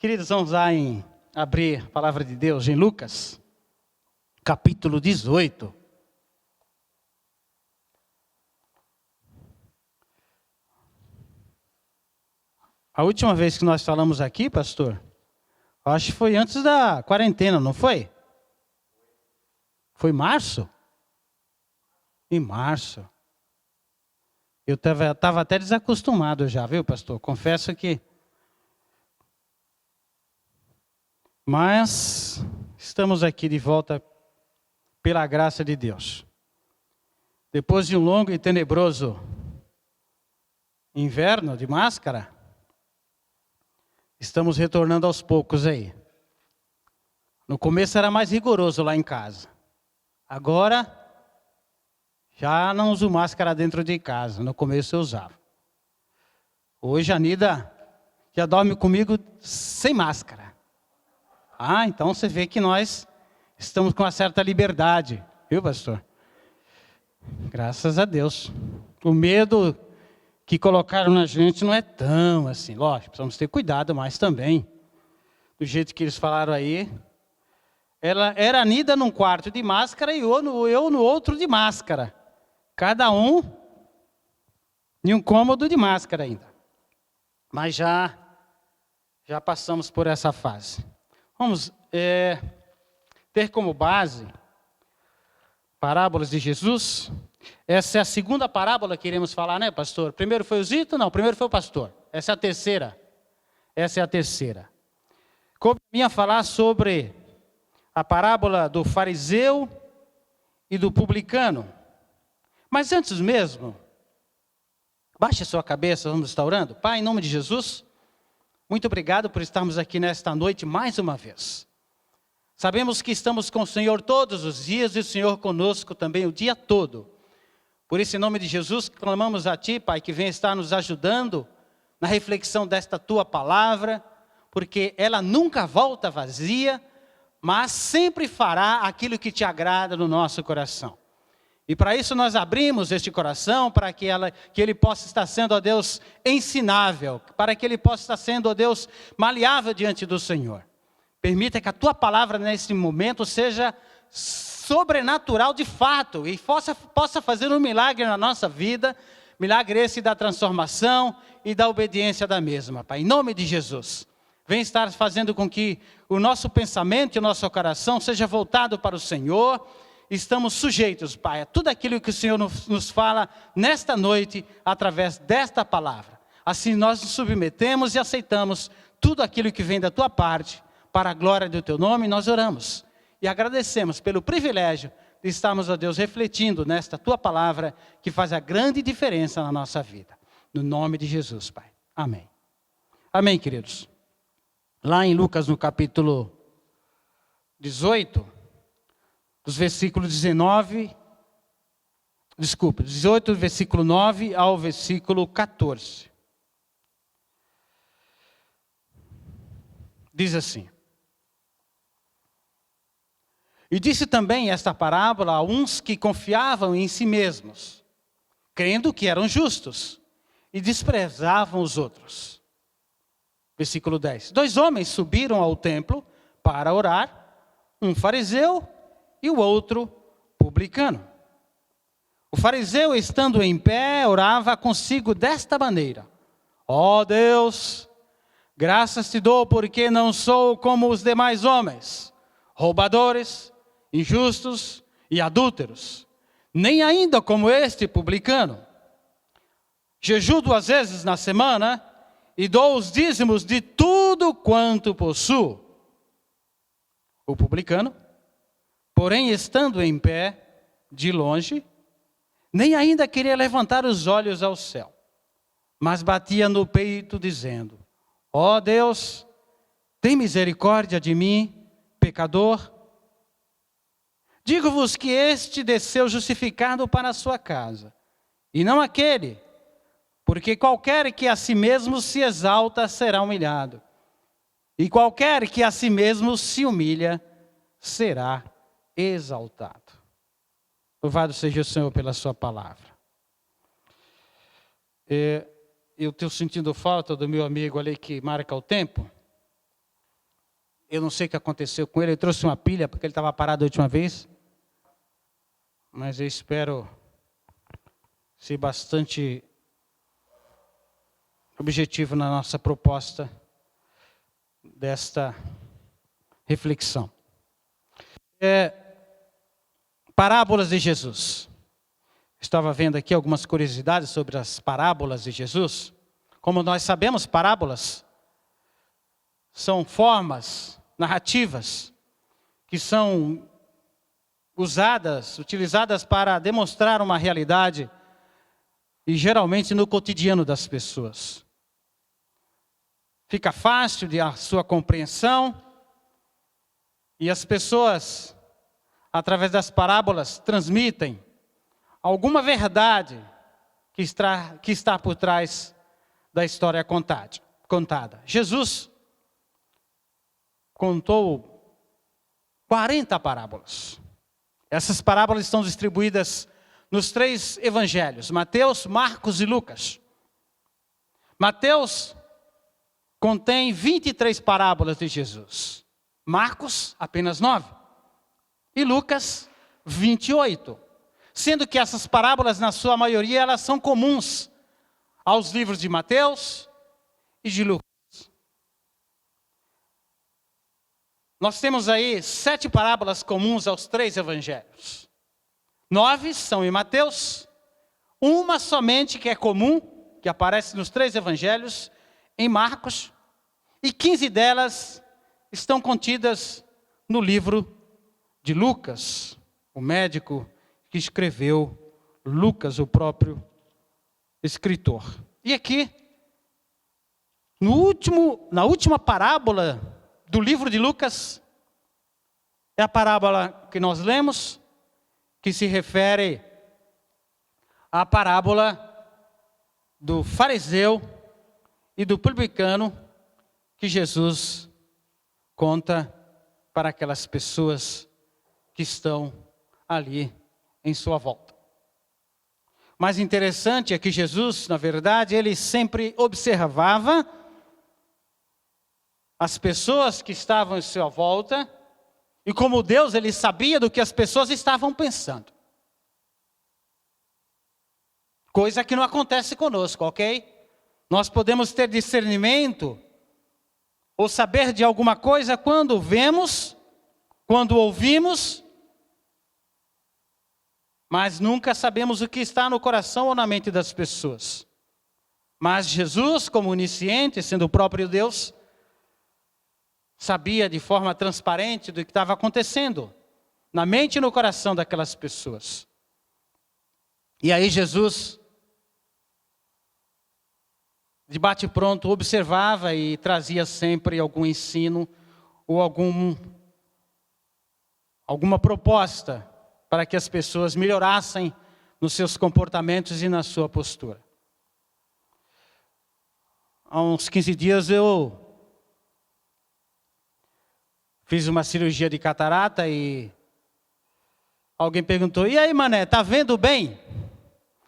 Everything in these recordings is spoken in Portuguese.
Queridos, vamos lá abrir a palavra de Deus em Lucas, capítulo 18. A última vez que nós falamos aqui, pastor, acho que foi antes da quarentena, não foi? Foi março? Em março. Eu estava até desacostumado já, viu, pastor? Confesso que... Mas estamos aqui de volta pela graça de Deus. Depois de um longo e tenebroso inverno de máscara, estamos retornando aos poucos aí. No começo era mais rigoroso lá em casa. Agora, já não uso máscara dentro de casa. No começo eu usava. Hoje a Nida já dorme comigo sem máscara. Então você vê que nós estamos com uma certa liberdade. Viu, pastor? Graças a Deus. O medo que colocaram na gente não é tão assim. Lógico, precisamos ter cuidado, mas também, do jeito que eles falaram aí, ela era Nida num quarto de máscara e eu no outro de máscara. Cada um em um cômodo de máscara ainda. Mas já passamos por essa fase. Vamos ter como base parábolas de Jesus. Essa é a segunda parábola que iremos falar, né, pastor? Primeiro foi o Zito? Não, primeiro foi o pastor. Essa é a terceira. Coube a mim falar sobre a parábola do fariseu e do publicano. Mas antes mesmo, baixe a sua cabeça, vamos estar orando. Pai, em nome de Jesus, muito obrigado por estarmos aqui nesta noite mais uma vez. Sabemos que estamos com o Senhor todos os dias e o Senhor conosco também o dia todo. Por isso, em nome de Jesus, clamamos a Ti, Pai, que venha estar nos ajudando na reflexão desta Tua palavra, porque ela nunca volta vazia, mas sempre fará aquilo que Te agrada no nosso coração. E para isso nós abrimos este coração, para que ele possa estar sendo, ó Deus, ensinável, para que ele possa estar sendo, ó Deus, maleável diante do Senhor. Permita que a Tua palavra nesse momento seja sobrenatural de fato e possa fazer um milagre na nossa vida, milagre esse da transformação e da obediência da mesma, Pai. Em nome de Jesus, vem estar fazendo com que o nosso pensamento e o nosso coração seja voltado para o Senhor. Estamos sujeitos, Pai, a tudo aquilo que o Senhor nos fala nesta noite, através desta palavra. Assim nós nos submetemos e aceitamos tudo aquilo que vem da Tua parte, para a glória do Teu nome, nós oramos. E agradecemos pelo privilégio de estarmos, ó Deus, refletindo nesta Tua palavra, que faz a grande diferença na nossa vida. No nome de Jesus, Pai. Amém. Amém, queridos. Lá em Lucas, no capítulo 18... dos versículos 18, do versículo 9 ao versículo 14. Diz assim: E disse também esta parábola a uns que confiavam em si mesmos, crendo que eram justos, e desprezavam os outros. Versículo 10. 2 homens subiram ao templo para orar, um fariseu e o outro publicano. O fariseu, estando em pé, orava consigo desta maneira: Ó Deus, graças te dou porque não sou como os demais homens, roubadores, injustos e adúlteros, nem ainda como este publicano. Jejuo 2 vezes na semana e dou os dízimos de tudo quanto possuo. O publicano, porém, estando em pé, de longe, nem ainda queria levantar os olhos ao céu, mas batia no peito, dizendo: Ó Deus, tem misericórdia de mim, pecador. Digo-vos que este desceu justificado para a sua casa, e não aquele, porque qualquer que a si mesmo se exalta será humilhado, e qualquer que a si mesmo se humilha será exaltado. Louvado seja o Senhor pela sua palavra. Eu estou sentindo falta do meu amigo ali que marca o tempo. Eu não sei o que aconteceu com ele. Ele trouxe uma pilha porque ele estava parado a última vez. Mas eu espero ser bastante objetivo na nossa proposta desta reflexão. Parábolas de Jesus. Estava vendo aqui algumas curiosidades sobre as parábolas de Jesus. Como nós sabemos, parábolas são formas narrativas que são utilizadas para demonstrar uma realidade e geralmente no cotidiano das pessoas. Fica fácil de a sua compreensão e as pessoas, através das parábolas, transmitem alguma verdade que está por trás da história contada. Jesus contou 40 parábolas. Essas parábolas estão distribuídas nos 3 evangelhos, Mateus, Marcos e Lucas. Mateus contém 23 parábolas de Jesus. Marcos, apenas 9. E Lucas, 28. Sendo que essas parábolas, na sua maioria, elas são comuns aos livros de Mateus e de Lucas. Nós temos aí 7 parábolas comuns aos 3 evangelhos. 9 são em Mateus, uma somente que é comum, que aparece nos 3 evangelhos, em Marcos, e 15 delas estão contidas no livro de Lucas, o médico que escreveu Lucas, o próprio escritor. E aqui, na última parábola do livro de Lucas, é a parábola que nós lemos, que se refere à parábola do fariseu e do publicano que Jesus conta para aquelas pessoas que estão ali em sua volta. O mais interessante é que Jesus, na verdade, ele sempre observava as pessoas que estavam em sua volta, e como Deus, ele sabia do que as pessoas estavam pensando. Coisa que não acontece conosco, ok? Nós podemos ter discernimento ou saber de alguma coisa quando vemos, quando ouvimos, mas nunca sabemos o que está no coração ou na mente das pessoas. Mas Jesus, como onisciente, sendo o próprio Deus, sabia de forma transparente do que estava acontecendo na mente e no coração daquelas pessoas. E aí Jesus, de bate-pronto, observava e trazia sempre algum ensino ou alguma proposta para que as pessoas melhorassem nos seus comportamentos e na sua postura. Há uns 15 dias eu fiz uma cirurgia de catarata e alguém perguntou: e aí, mané, tá vendo bem?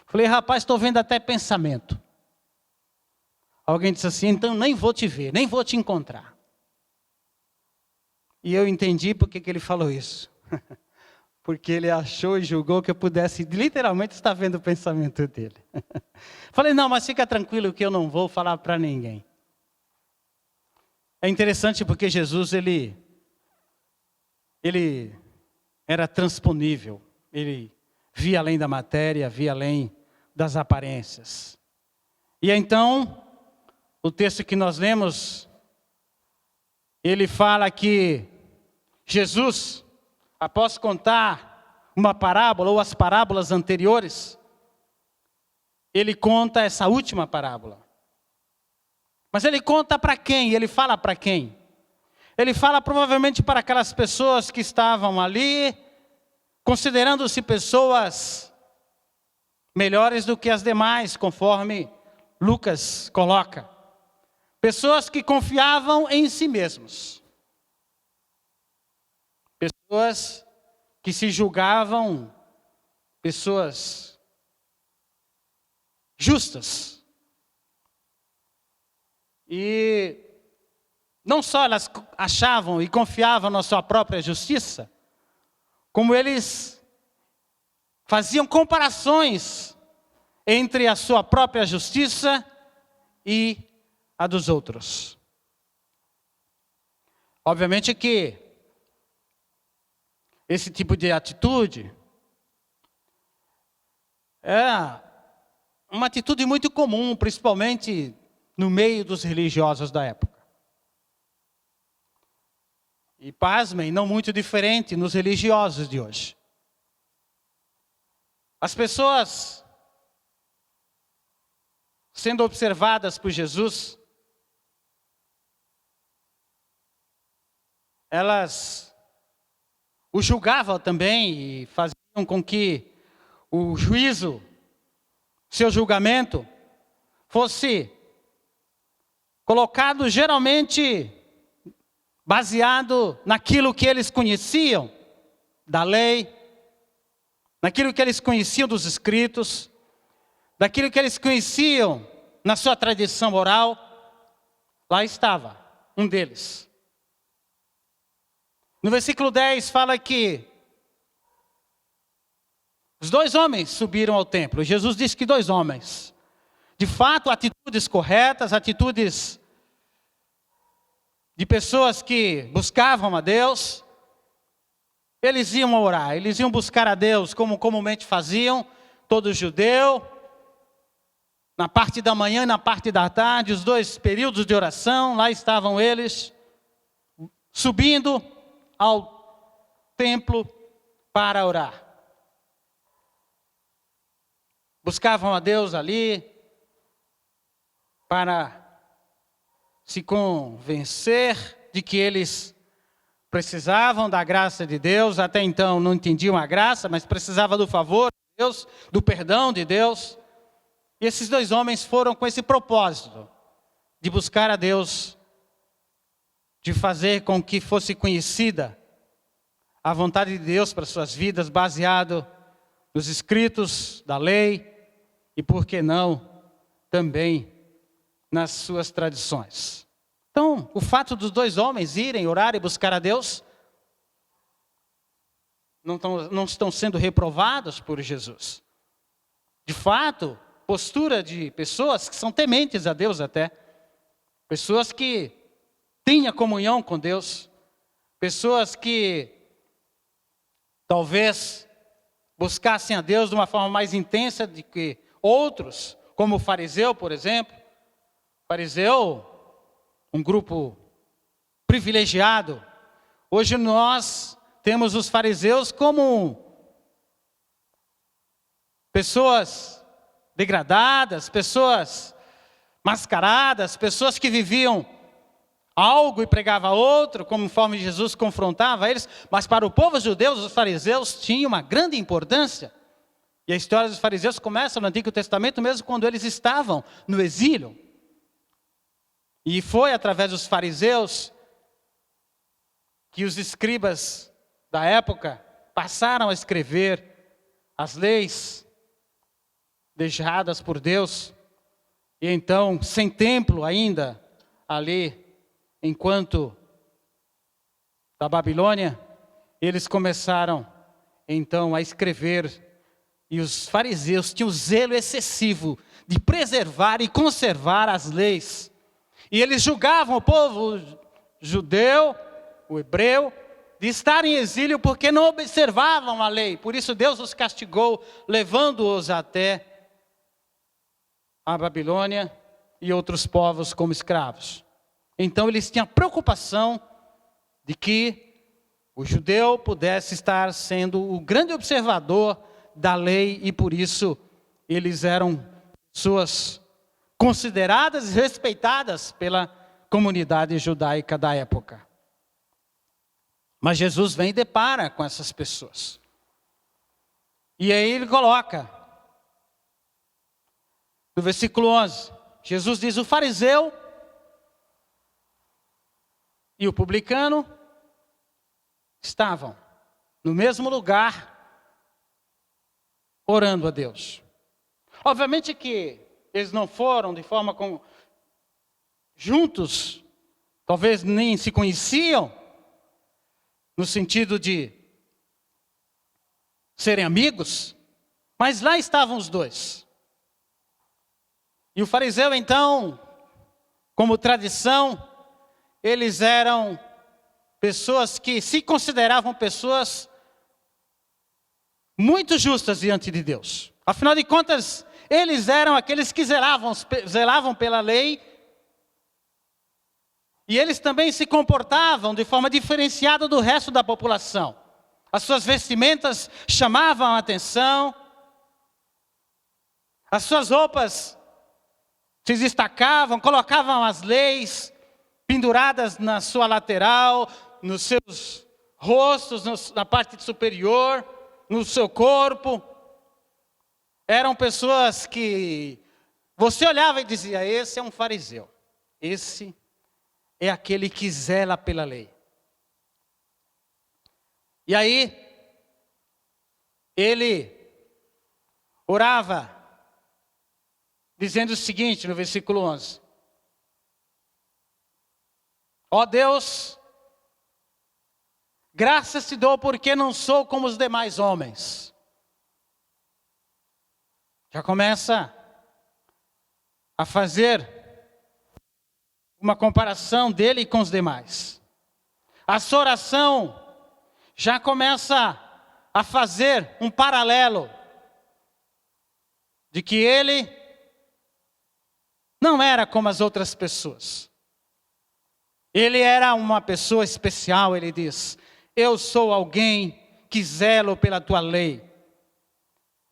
Falei: rapaz, estou vendo até pensamento. Alguém disse assim: então nem vou te ver, nem vou te encontrar. E eu entendi por que ele falou isso. Porque ele achou e julgou que eu pudesse literalmente estar vendo o pensamento dele. Falei: não, mas fica tranquilo que eu não vou falar para ninguém. É interessante porque Jesus, ele era transponível. Ele via além da matéria, via além das aparências. E então, o texto que nós lemos, ele fala que Jesus, após contar uma parábola ou as parábolas anteriores, ele conta essa última parábola. Mas ele conta para quem? Ele fala para quem? Ele fala provavelmente para aquelas pessoas que estavam ali, considerando-se pessoas melhores do que as demais, conforme Lucas coloca. Pessoas que confiavam em si mesmos. Pessoas que se julgavam pessoas justas. E não só elas achavam e confiavam na sua própria justiça, como eles faziam comparações entre a sua própria justiça e a dos outros. Obviamente que esse tipo de atitude é uma atitude muito comum, principalmente no meio dos religiosos da época. E pasmem, não muito diferente nos religiosos de hoje. As pessoas sendo observadas por Jesus, elas o julgavam também e faziam com que o juízo, seu julgamento, fosse colocado geralmente baseado naquilo que eles conheciam da lei, naquilo que eles conheciam dos escritos, daquilo que eles conheciam na sua tradição oral. Lá estava um deles. No versículo 10 fala que os 2 homens subiram ao templo. Jesus disse que 2 homens. De fato, atitudes corretas, atitudes de pessoas que buscavam a Deus. Eles iam orar, eles iam buscar a Deus como comumente faziam, todo judeu. Na parte da manhã e na parte da tarde, os 2 períodos de oração, lá estavam eles, subindo ao templo para orar. Buscavam a Deus ali para se convencer de que eles precisavam da graça de Deus. Até então não entendiam a graça, mas precisavam do favor de Deus, do perdão de Deus. E esses 2 homens foram com esse propósito de buscar a Deus, de fazer com que fosse conhecida a vontade de Deus para suas vidas, baseado nos escritos da lei e, por que não, também nas suas tradições. Então, o fato dos 2 homens irem orar e buscar a Deus, não estão sendo reprovados por Jesus. De fato, postura de pessoas que são tementes a Deus até. Pessoas que têm a comunhão com Deus. Pessoas que talvez buscassem a Deus de uma forma mais intensa do que outros, como o fariseu, por exemplo. Fariseu, um grupo privilegiado. Hoje nós temos os fariseus como pessoas degradadas, pessoas mascaradas, pessoas que viviam algo e pregavam outro, conforme Jesus confrontava eles. Mas para o povo judeu, os fariseus tinham uma grande importância. E a história dos fariseus começa no Antigo Testamento, mesmo quando eles estavam no exílio. E foi através dos fariseus que os escribas da época passaram a escrever as leis deixadas por Deus. E então, sem templo ainda, ali, enquanto da Babilônia, eles começaram então a escrever. E os fariseus tinham zelo excessivo de preservar e conservar as leis. E eles julgavam o povo judeu, o hebreu, de estar em exílio porque não observavam a lei. Por isso Deus os castigou, levando-os até a Babilônia e outros povos como escravos. Então eles tinham preocupação de que o judeu pudesse estar sendo o grande observador da lei, e por isso eles eram pessoas consideradas e respeitadas pela comunidade judaica da época. Mas Jesus vem e depara com essas pessoas. E aí ele coloca, no versículo 11, Jesus diz: o fariseu e o publicano estavam no mesmo lugar, orando a Deus. Obviamente que eles não foram de forma juntos talvez nem se conheciam, no sentido de serem amigos, mas lá estavam os dois. E o fariseu então, como tradição, eles eram pessoas que se consideravam pessoas muito justas diante de Deus. Afinal de contas, eles eram aqueles que zelavam pela lei. E eles também se comportavam de forma diferenciada do resto da população. As suas vestimentas chamavam a atenção. As suas roupas se destacavam, colocavam as leis penduradas na sua lateral, nos seus rostos, na parte superior, no seu corpo. Eram pessoas que você olhava e dizia: esse é um fariseu, esse é aquele que zela pela lei. E aí, ele orava, dizendo o seguinte no versículo 11: ó Deus, graças te dou porque não sou como os demais homens. Já começa a fazer uma comparação dele com os demais. A sua oração já começa a fazer um paralelo de que ele não era como as outras pessoas. Ele era uma pessoa especial, ele diz: eu sou alguém que zelo pela tua lei.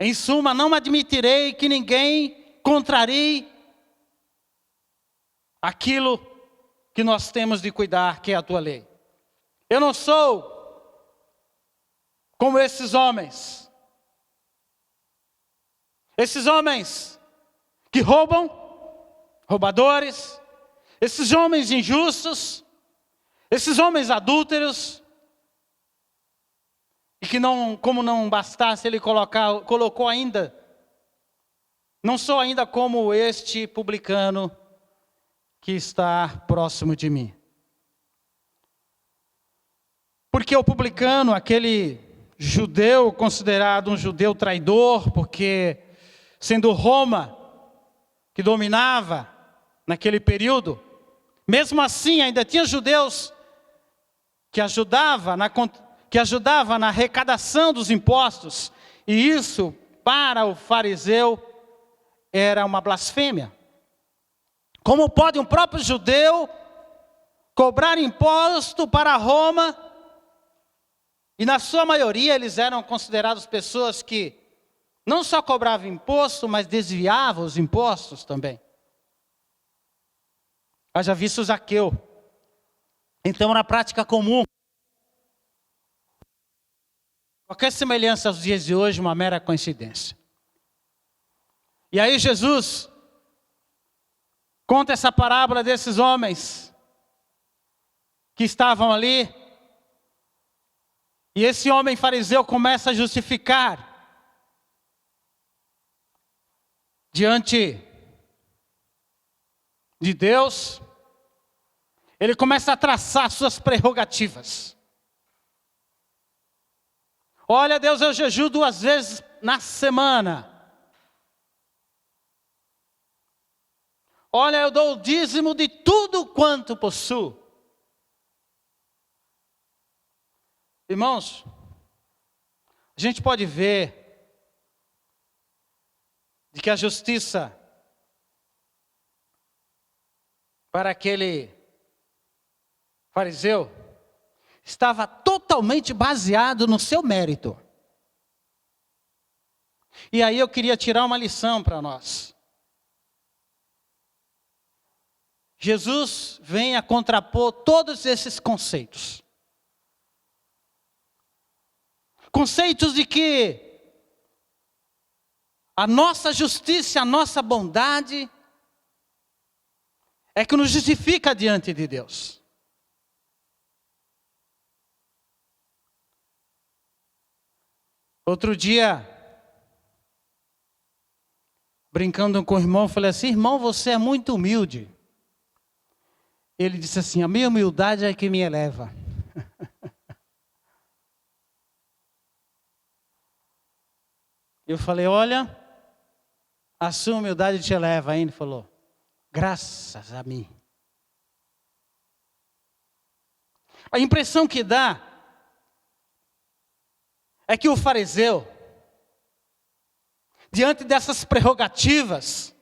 Em suma, não admitirei que ninguém contrarie aquilo que nós temos de cuidar, que é a tua lei. Eu não sou como esses homens. Esses homens que roubam, roubadores, esses homens injustos, esses homens adúlteros, e que não, como não bastasse, ele colocou ainda, não sou ainda como este publicano que está próximo de mim. Porque o publicano, aquele judeu considerado um judeu traidor, porque sendo Roma que dominava naquele período, mesmo assim ainda tinha judeus que ajudavam na arrecadação dos impostos, e isso para o fariseu era uma blasfêmia. Como pode um próprio judeu cobrar imposto para Roma? E na sua maioria eles eram considerados pessoas que não só cobravam imposto, mas desviavam os impostos também. Haja visto Zaqueu. Então, na prática comum, qualquer semelhança aos dias de hoje, uma mera coincidência. E aí Jesus conta essa parábola desses homens que estavam ali. E esse homem fariseu começa a justificar diante de Deus. Ele começa a traçar suas prerrogativas. Olha, Deus, eu jejuo 2 vezes na semana. Olha, eu dou o dízimo de tudo quanto possuo. Irmãos, a gente pode ver de que a justiça para aquele fariseu estava totalmente baseado no seu mérito. E aí eu queria tirar uma lição para nós. Jesus vem a contrapor todos esses conceitos. Conceitos de que a nossa justiça, a nossa bondade é que nos justifica diante de Deus. Outro dia, brincando com o irmão, falei assim: irmão, você é muito humilde. Ele disse assim: a minha humildade é que me eleva. Eu falei: olha, a sua humildade te eleva ainda. Ele falou: graças a mim. A impressão que dá é que o fariseu, diante dessas prerrogativas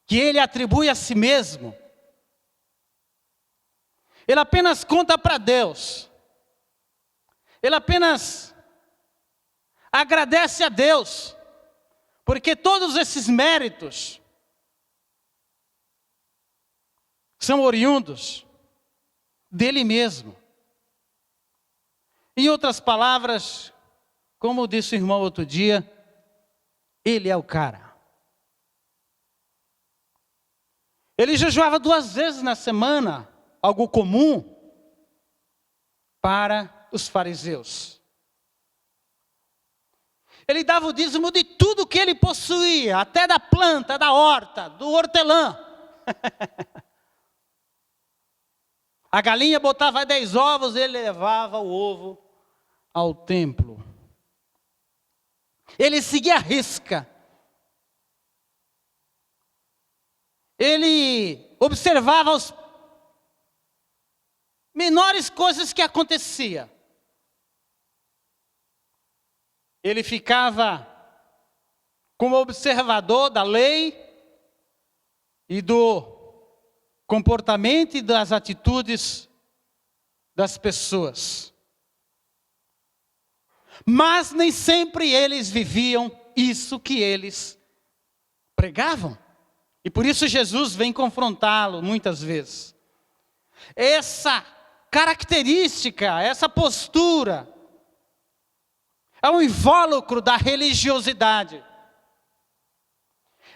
que ele atribui a si mesmo, ele apenas conta para Deus, ele apenas agradece a Deus, porque todos esses méritos são oriundos dele mesmo. Em outras palavras, como disse o irmão outro dia, ele é o cara. Ele jejuava 2 vezes na semana, algo comum para os fariseus. Ele dava o dízimo de tudo que ele possuía, até da planta, da horta, do hortelã. A galinha botava 10 ovos, ele levava o ovo ao templo. Ele seguia a risca. Ele observava as menores coisas que aconteciam. Ele ficava como observador da lei e do comportamento e das atitudes das pessoas. Mas nem sempre eles viviam isso que eles pregavam. E por isso Jesus vem confrontá-lo muitas vezes. Essa característica, essa postura, é um invólucro da religiosidade.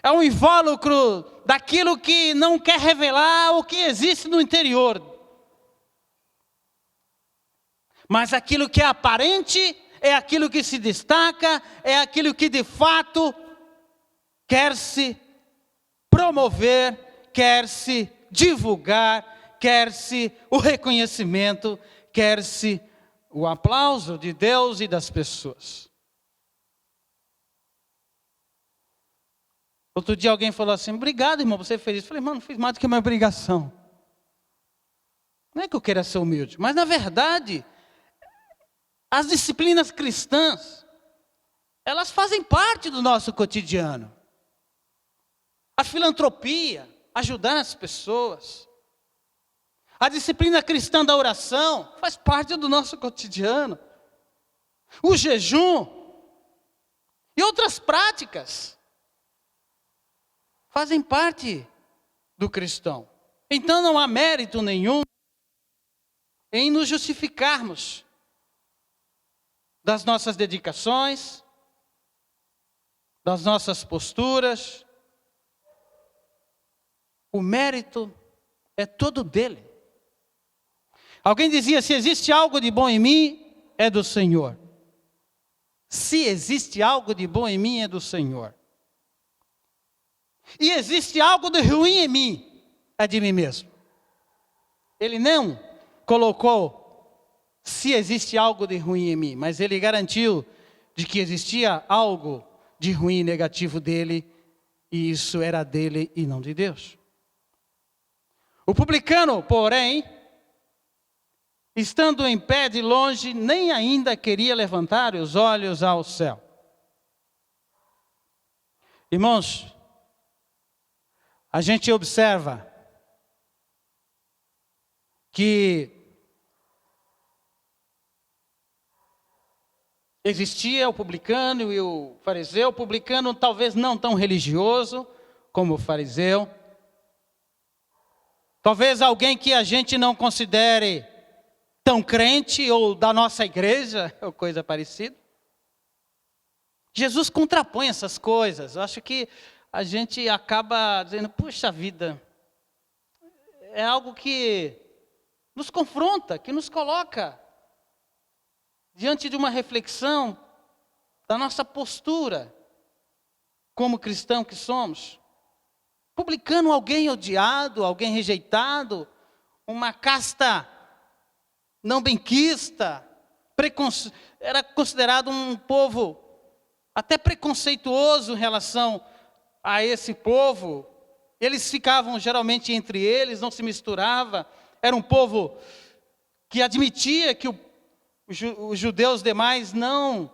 É um invólucro daquilo que não quer revelar o que existe no interior. Mas aquilo que é aparente é aquilo que se destaca, é aquilo que de fato quer se promover, quer se divulgar, quer se o reconhecimento, quer se o aplauso de Deus e das pessoas. Outro dia alguém falou assim: obrigado, irmão, você fez isso. Eu falei: irmão, não fiz mais do que uma obrigação. Não é que eu queira ser humilde, mas na verdade, as disciplinas cristãs, elas fazem parte do nosso cotidiano. A filantropia, ajudar as pessoas. A disciplina cristã da oração faz parte do nosso cotidiano. O jejum e outras práticas fazem parte do cristão. Então não há mérito nenhum em nos justificarmos das nossas dedicações, das nossas posturas. O mérito é todo dele. Alguém dizia: se existe algo de bom em mim, é do Senhor. Se existe algo de bom em mim, é do Senhor. E existe algo de ruim em mim, é de mim mesmo. Ele não colocou se existe algo de ruim em mim, mas ele garantiu de que existia algo de ruim e negativo dele, e isso era dele e não de Deus. O publicano, porém, estando em pé de longe, nem ainda queria levantar os olhos ao céu. Irmãos, a gente observa que existia o publicano e o fariseu. O publicano talvez não tão religioso como o fariseu. Talvez alguém que a gente não considere tão crente ou da nossa igreja, ou coisa parecida. Jesus contrapõe essas coisas. Eu acho que a gente acaba dizendo: puxa vida, é algo que nos confronta, que nos coloca diante de uma reflexão da nossa postura como cristão que somos. Publicano, alguém odiado, alguém rejeitado, uma casta não benquista, era considerado um povo até preconceituoso em relação a esse povo. Eles ficavam geralmente entre eles, não se misturava. Era um povo que admitia que os judeus demais não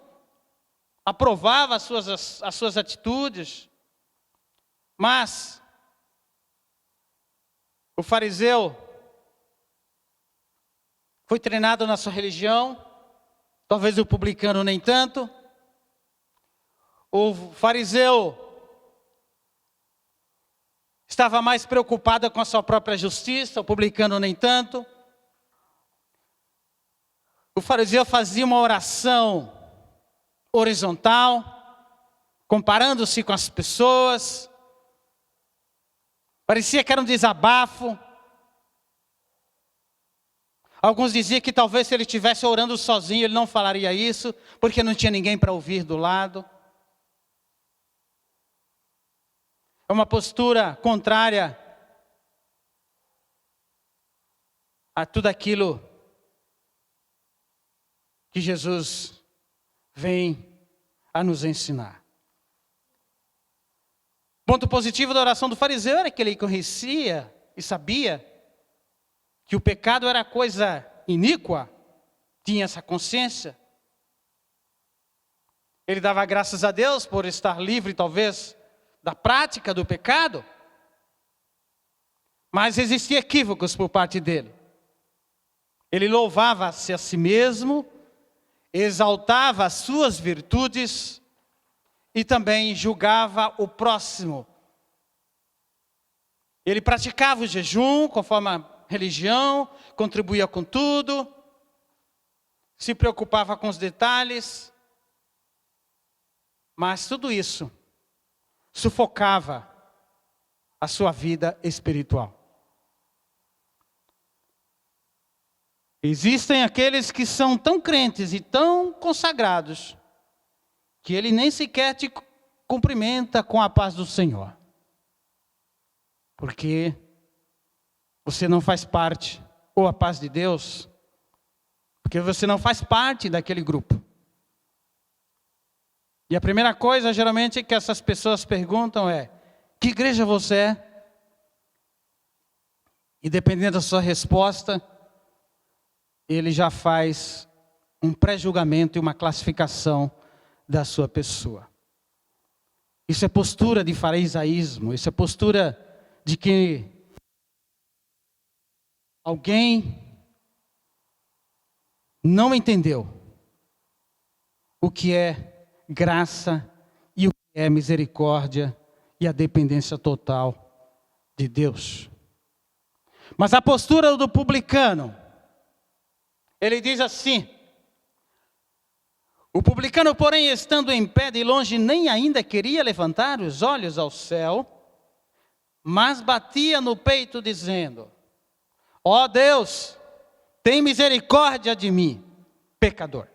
aprovavam as suas atitudes. Mas o fariseu foi treinado na sua religião, talvez o publicano nem tanto. O fariseu estava mais preocupado com a sua própria justiça, o publicano nem tanto. O fariseu fazia uma oração horizontal, comparando-se com as pessoas. Parecia que era um desabafo. Alguns diziam que talvez se ele estivesse orando sozinho, ele não falaria isso, porque não tinha ninguém para ouvir do lado. É uma postura contrária a tudo aquilo que Jesus vem a nos ensinar. Ponto positivo da oração do fariseu era que ele conhecia e sabia que o pecado era coisa iníqua, tinha essa consciência. Ele dava graças a Deus por estar livre, talvez, da prática do pecado, mas existiam equívocos por parte dele. Ele louvava-se a si mesmo, exaltava as suas virtudes e também julgava o próximo. Ele praticava o jejum conforme a religião, contribuía com tudo, se preocupava com os detalhes, mas tudo isso sufocava a sua vida espiritual. Existem aqueles que são tão crentes e tão consagrados que ele nem sequer te cumprimenta com a paz do Senhor. Porque você não faz parte, ou a paz de Deus, porque você não faz parte daquele grupo. E a primeira coisa, geralmente, que essas pessoas perguntam é: que igreja você é? E dependendo da sua resposta, ele já faz um pré-julgamento e uma classificação da sua pessoa. Isso é postura de farisaísmo, isso é postura de que alguém não entendeu o que é graça e o que é misericórdia e a dependência total de Deus. Mas a postura do publicano, ele diz assim: o publicano, porém, estando em pé de longe, nem ainda queria levantar os olhos ao céu, mas batia no peito dizendo: ó Deus, tem misericórdia de mim, pecador.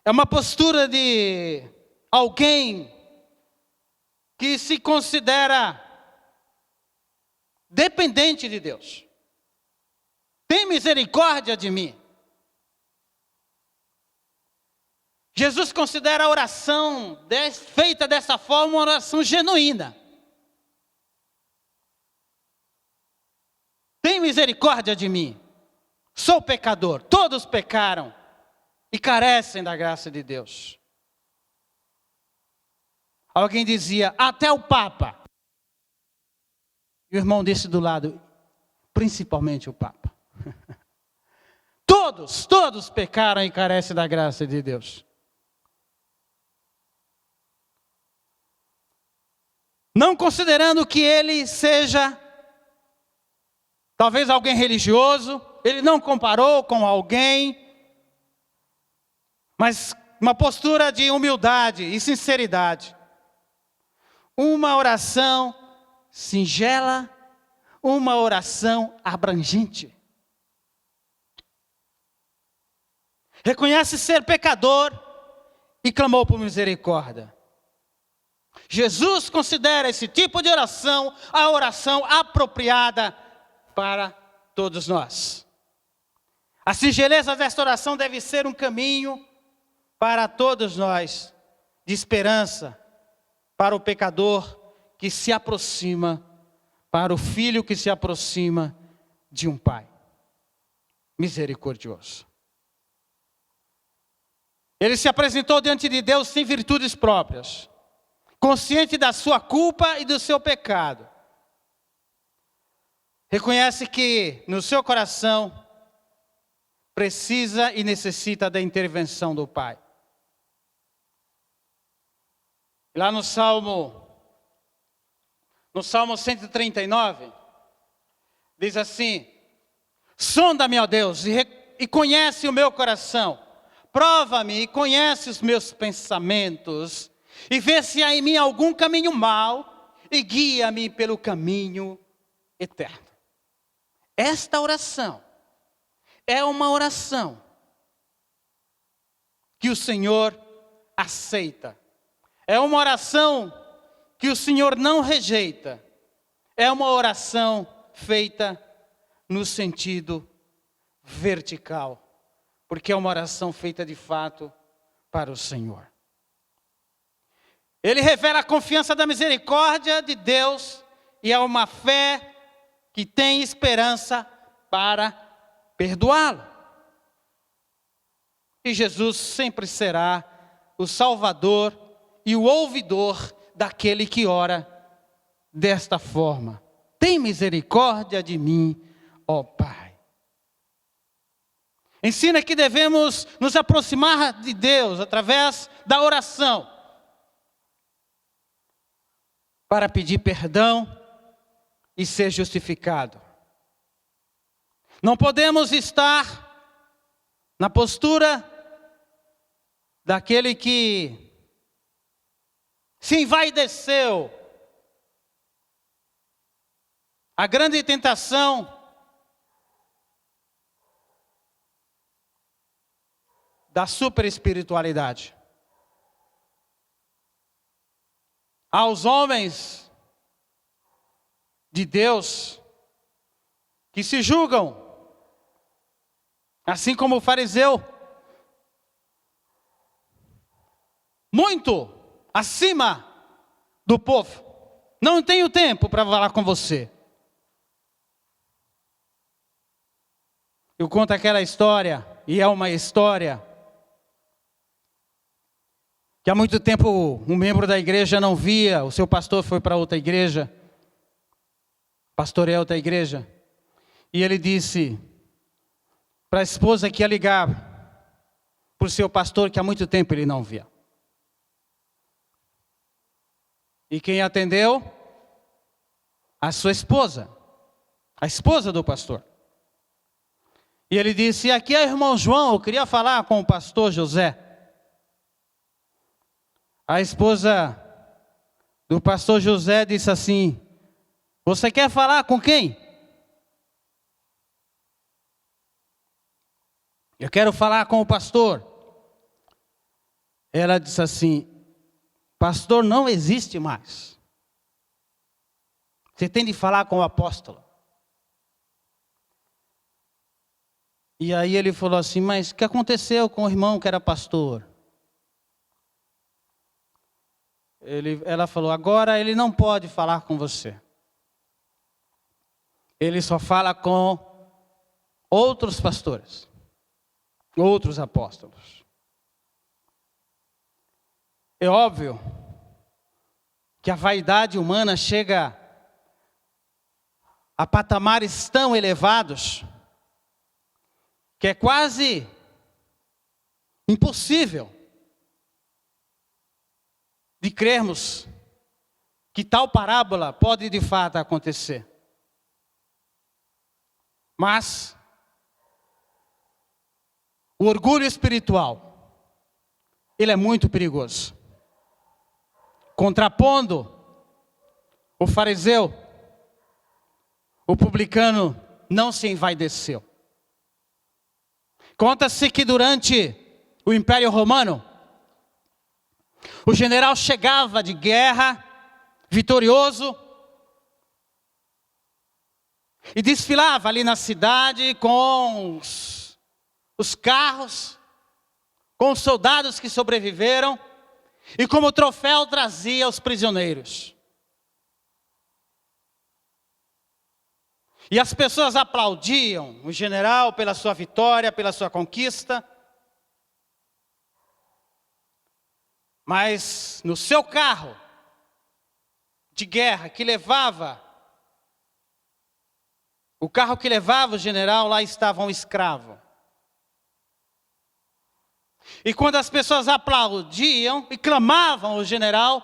É uma postura de alguém que se considera dependente de Deus. Tem misericórdia de mim. Jesus considera a oração feita dessa forma uma oração genuína. Tem misericórdia de mim. Sou pecador. Todos pecaram e carecem da graça de Deus. Alguém dizia: até o Papa. E o irmão disse do lado: principalmente o Papa. Todos pecaram e carecem da graça de Deus. Não considerando que ele seja talvez alguém religioso, ele não comparou com alguém, mas uma postura de humildade e sinceridade. Uma oração singela, uma oração abrangente. Reconhece ser pecador e clamou por misericórdia. Jesus considera esse tipo de oração a oração apropriada para todos nós. A singeleza desta oração deve ser um caminho para todos nós, de esperança, para o pecador que se aproxima, para o filho que se aproxima de um pai misericordioso. Ele se apresentou diante de Deus sem virtudes próprias, consciente da sua culpa e do seu pecado. Reconhece que no seu coração precisa e necessita da intervenção do Pai. Lá no Salmo 139, diz assim: sonda-me, ó Deus, e conhece o meu coração. Prova-me e conhece os meus pensamentos, e vê se há em mim algum caminho mau, e guia-me pelo caminho eterno. Esta oração é uma oração que o Senhor aceita. É uma oração que o Senhor não rejeita. É uma oração feita no sentido vertical, porque é uma oração feita de fato para o Senhor. Ele revela a confiança da misericórdia de Deus e é uma fé que tem esperança para perdoá-lo. E Jesus sempre será o Salvador e o ouvidor daquele que ora desta forma: tem misericórdia de mim, ó Pai. Ensina que devemos nos aproximar de Deus através da oração, para pedir perdão e ser justificado. Não podemos estar na postura daquele que se envaideceu. A grande tentação da superespiritualidade. Aos homens de Deus que se julgam, assim como o fariseu, muito acima do povo. Não tenho tempo para falar com você. Eu conto aquela história, e é uma história que há muito tempo um membro da igreja não via, o seu pastor foi para outra igreja, pastorear outra igreja, e ele disse para a esposa que ia ligar para o seu pastor, que há muito tempo ele não via. E quem atendeu? A sua esposa, a esposa do pastor. E ele disse: aqui é o irmão João, eu queria falar com o pastor José. A esposa do pastor José disse assim: você quer falar com quem? Eu quero falar com o pastor. Ela disse assim: pastor não existe mais. Você tem de falar com o apóstolo. E aí ele falou assim: mas o que aconteceu com o irmão que era pastor? Ela falou: agora ele não pode falar com você. Ele só fala com outros pastores, outros apóstolos. É óbvio que a vaidade humana chega a patamares tão elevados que é quase impossível de crermos que tal parábola pode de fato acontecer. Mas o orgulho espiritual, ele é muito perigoso. Contrapondo o fariseu, o publicano não se envaideceu. Conta-se que durante o Império Romano, O general chegava de guerra, vitorioso, e desfilava ali na cidade com os carros, com os soldados que sobreviveram, e como troféu trazia os prisioneiros. E as pessoas aplaudiam o general pela sua vitória, pela sua conquista. Mas no seu carro de guerra que levava, o carro que levava o general, lá estava um escravo. E quando as pessoas aplaudiam e clamavam o general,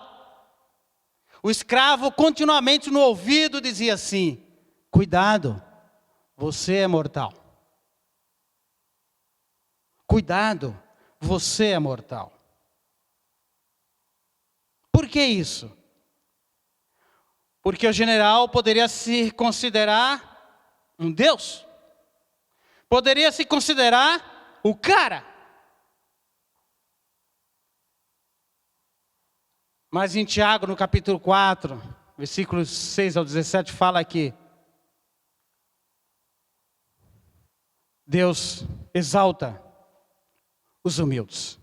o escravo continuamente no ouvido dizia assim: cuidado, você é mortal. Cuidado, você é mortal. Por que isso? Porque o general poderia se considerar um deus. Poderia se considerar o cara. Mas em Tiago, no capítulo 4, versículos 6 ao 17, fala que Deus exalta os humildes.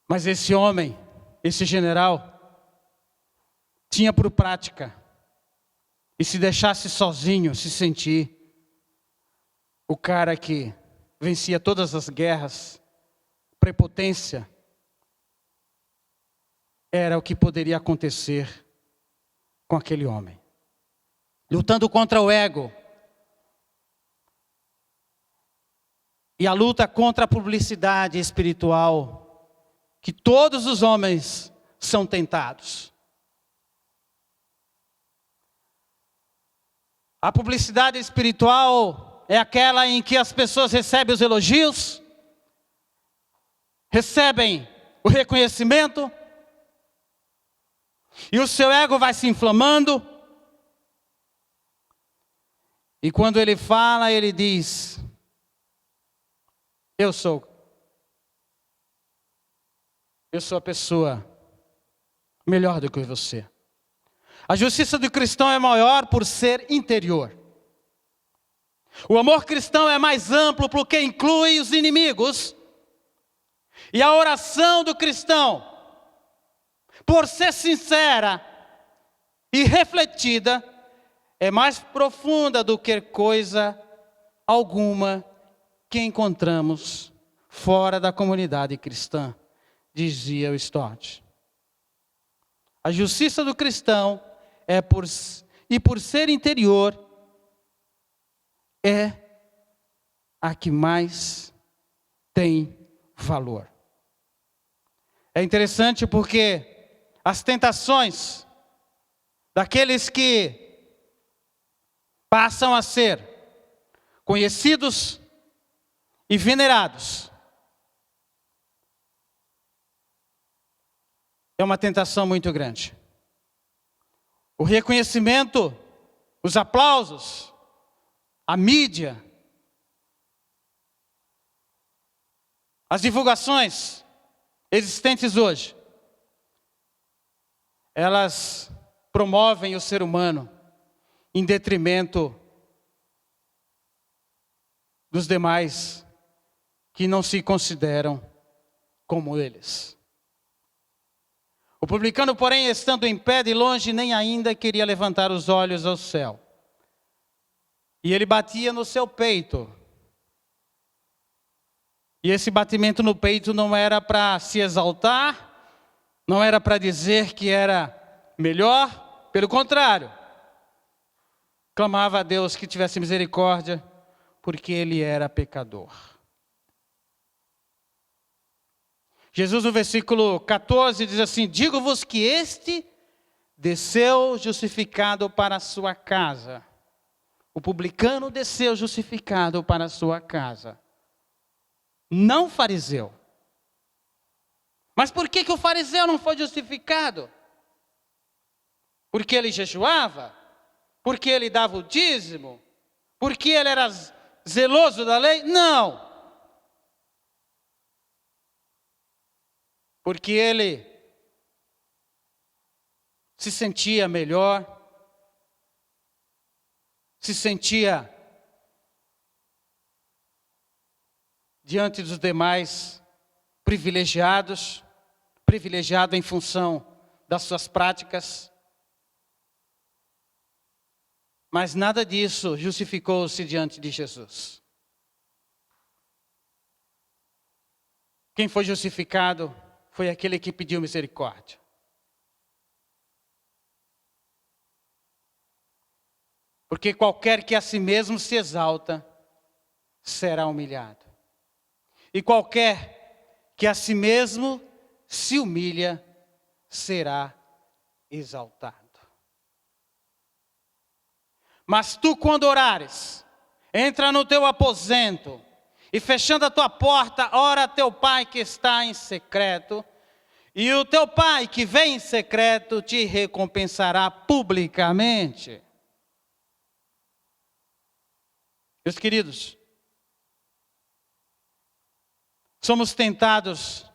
Mas esse homem, esse general, tinha por prática, e se deixasse sozinho, se sentir o cara que vencia todas as guerras, prepotência, era o que poderia acontecer com aquele homem. Lutando contra o ego. E a luta contra a publicidade espiritual, que todos os homens são tentados. A publicidade espiritual é aquela em que as pessoas recebem os elogios, recebem o reconhecimento, e o seu ego vai se inflamando. E quando ele fala, ele diz: eu sou a pessoa melhor do que você. A justiça do cristão é maior por ser interior. O amor cristão é mais amplo porque inclui os inimigos. E a oração do cristão, por ser sincera e refletida, é mais profunda do que coisa alguma que encontramos fora da comunidade cristã, dizia o Stott. A justiça do cristão por ser interior, é a que mais tem valor. É interessante porque as tentações daqueles que passam a ser conhecidos e venerados é uma tentação muito grande. O reconhecimento, os aplausos, a mídia, as divulgações existentes hoje, elas promovem o ser humano em detrimento dos demais que não se consideram como eles. O publicano, porém, estando em pé de longe, nem ainda queria levantar os olhos ao céu. E ele batia no seu peito. E esse batimento no peito não era para se exaltar, não era para dizer que era melhor, pelo contrário. Clamava a Deus que tivesse misericórdia, porque ele era pecador. Jesus, no versículo 14, diz assim: digo-vos que este desceu justificado para a sua casa. O publicano desceu justificado para a sua casa. Não o fariseu. Mas por que o fariseu não foi justificado? Porque ele jejuava? Porque ele dava o dízimo? Porque ele era zeloso da lei? Não. porque ele se sentia melhor, se sentia diante dos demais privilegiado em função das suas práticas. Mas nada disso justificou-se diante de Jesus. Quem foi justificado foi aquele que pediu misericórdia. Porque qualquer que a si mesmo se exalta, será humilhado. E qualquer que a si mesmo se humilha, será exaltado. Mas tu, quando orares, entra no teu aposento, e fechando a tua porta, ora a teu pai que está em secreto, e o teu pai que vem em secreto te recompensará publicamente. Meus queridos, somos tentados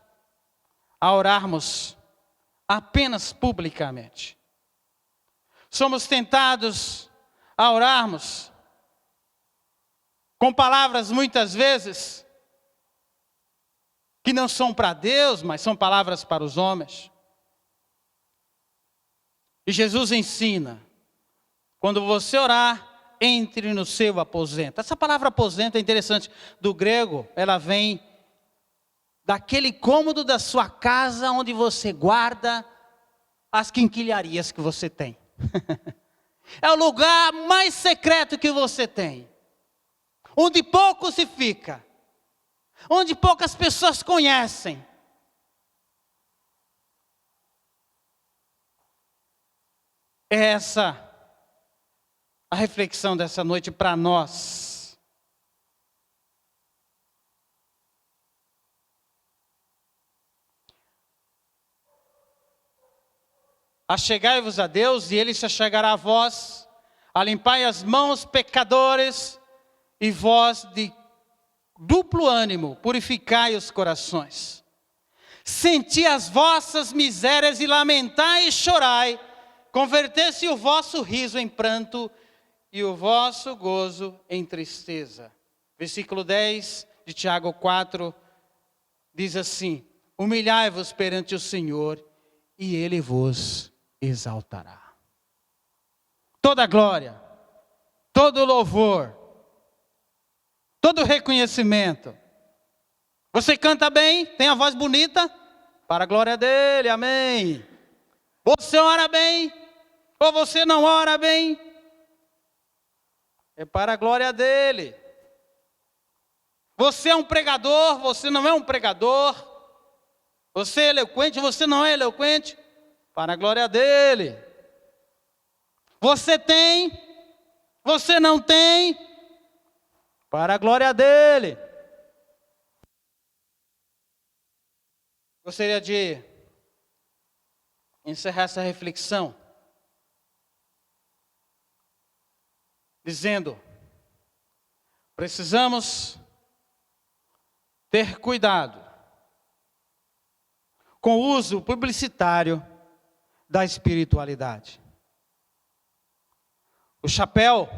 a orarmos apenas publicamente. Somos tentados a orarmos com palavras muitas vezes que não são para Deus, mas são palavras para os homens. E Jesus ensina, quando você orar, entre no seu aposento. Essa palavra aposento é interessante. Do grego, ela vem daquele cômodo da sua casa onde você guarda as quinquilharias que você tem. É o lugar mais secreto que você tem. Onde pouco se fica. Onde poucas pessoas conhecem. É essa a reflexão dessa noite para nós. Achegai-vos a Deus e Ele se achegará a vós. Alimpai as mãos, pecadores, e vós de duplo ânimo, purificai os corações. Senti as vossas misérias e lamentai e chorai. Convertesse o vosso riso em pranto e o vosso gozo em tristeza. Versículo 10 de Tiago 4 diz assim: humilhai-vos perante o Senhor e Ele vos exaltará. Toda glória, todo louvor, todo reconhecimento. Você canta bem, tem a voz bonita, para a glória dele, amém. Você ora bem, ou você não ora bem, é para a glória dele. Você é um pregador, você não é um pregador. Você é eloquente, você não é eloquente, para a glória dele. Você tem, você não tem, para a glória dele. Gostaria de encerrar essa reflexão dizendo: precisamos ter cuidado com o uso publicitário da espiritualidade. O chapéu,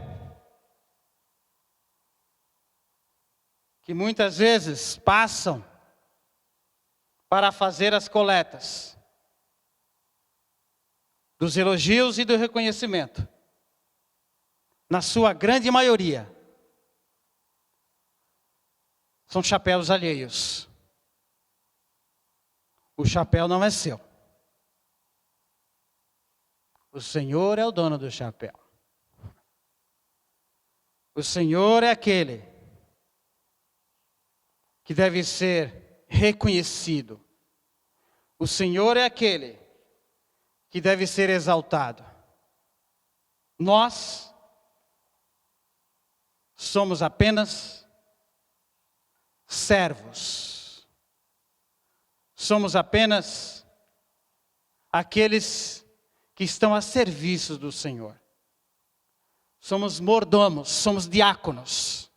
que muitas vezes passam para fazer as coletas dos elogios e do reconhecimento, na sua grande maioria, são chapéus alheios. O chapéu não é seu. O Senhor é o dono do chapéu. O Senhor é aquele que deve ser reconhecido. O Senhor é aquele que deve ser exaltado. Nós somos apenas servos. Somos apenas aqueles que estão a serviço do Senhor. Somos mordomos, somos diáconos.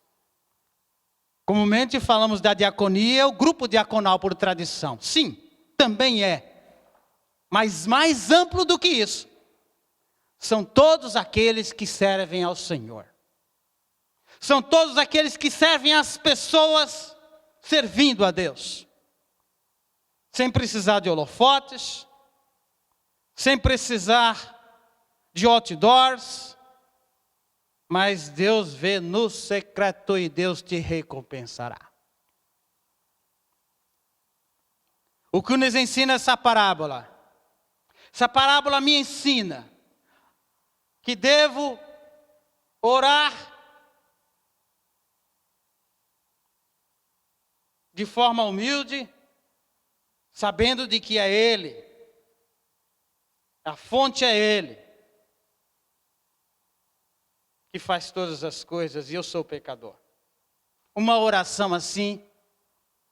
Comumente falamos da diaconia, o grupo diaconal por tradição. Sim, também é. Mas mais amplo do que isso, são todos aqueles que servem ao Senhor. São todos aqueles que servem as pessoas servindo a Deus. Sem precisar de holofotes, sem precisar de outdoors, mas Deus vê no secreto e Deus te recompensará. O que nos ensina essa parábola? Essa parábola me ensina que devo orar de forma humilde, sabendo de que é Ele, a fonte é Ele, que faz todas as coisas e eu sou pecador. Uma oração assim,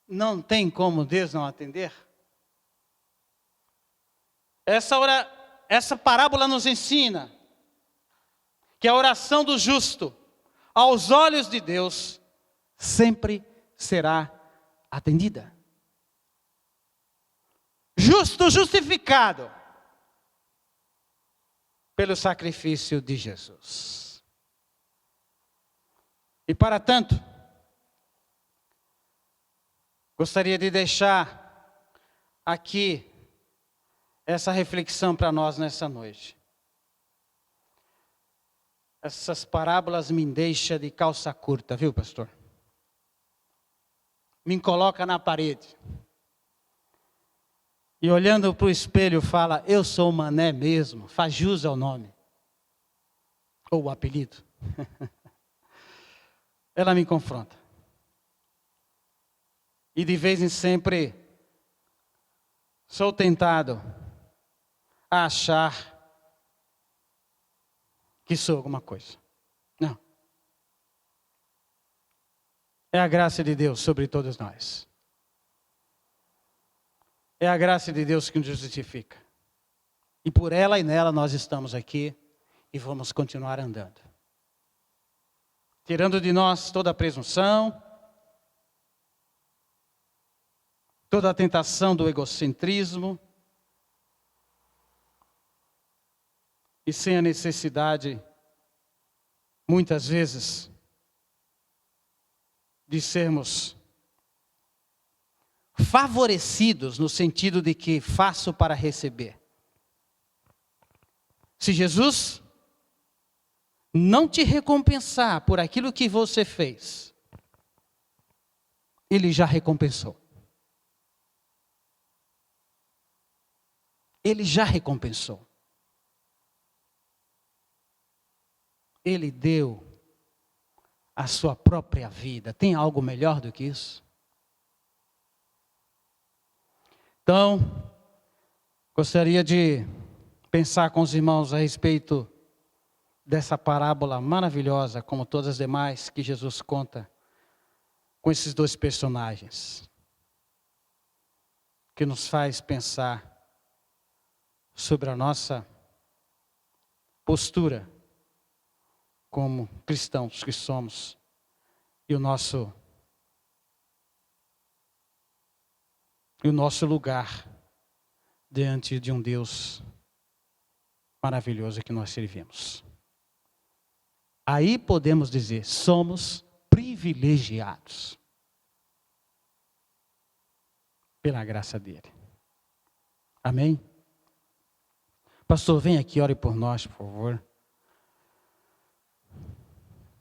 não tem como Deus não atender. Essa parábola nos ensina que a oração do justo, aos olhos de Deus, sempre será atendida. Justo, justificado pelo sacrifício de Jesus. E para tanto, gostaria de deixar aqui essa reflexão para nós nessa noite. Essas parábolas me deixam de calça curta, viu, pastor? Me coloca na parede. E olhando para o espelho fala, eu sou mané mesmo, faz jus ao nome. Ou o apelido. Ela me confronta. E de vez em sempre, sou tentado a achar que sou alguma coisa. Não. É a graça de Deus sobre todos nós. É a graça de Deus que nos justifica. E por ela e nela nós estamos aqui e vamos continuar andando. Tirando de nós toda a presunção, toda a tentação do egocentrismo, e sem a necessidade, muitas vezes, de sermos favorecidos no sentido de que faço para receber. Se Jesus não te recompensar por aquilo que você fez, Ele já recompensou. Ele já recompensou. Ele deu a sua própria vida. Tem algo melhor do que isso? Então, gostaria de pensar com os irmãos a respeito dessa parábola maravilhosa, como todas as demais que Jesus conta com esses dois personagens, que nos faz pensar sobre a nossa postura como cristãos que somos e o nosso lugar diante de um Deus maravilhoso que nós servimos. Aí podemos dizer, somos privilegiados pela graça dele. Amém? Pastor, vem aqui, ore por nós, por favor.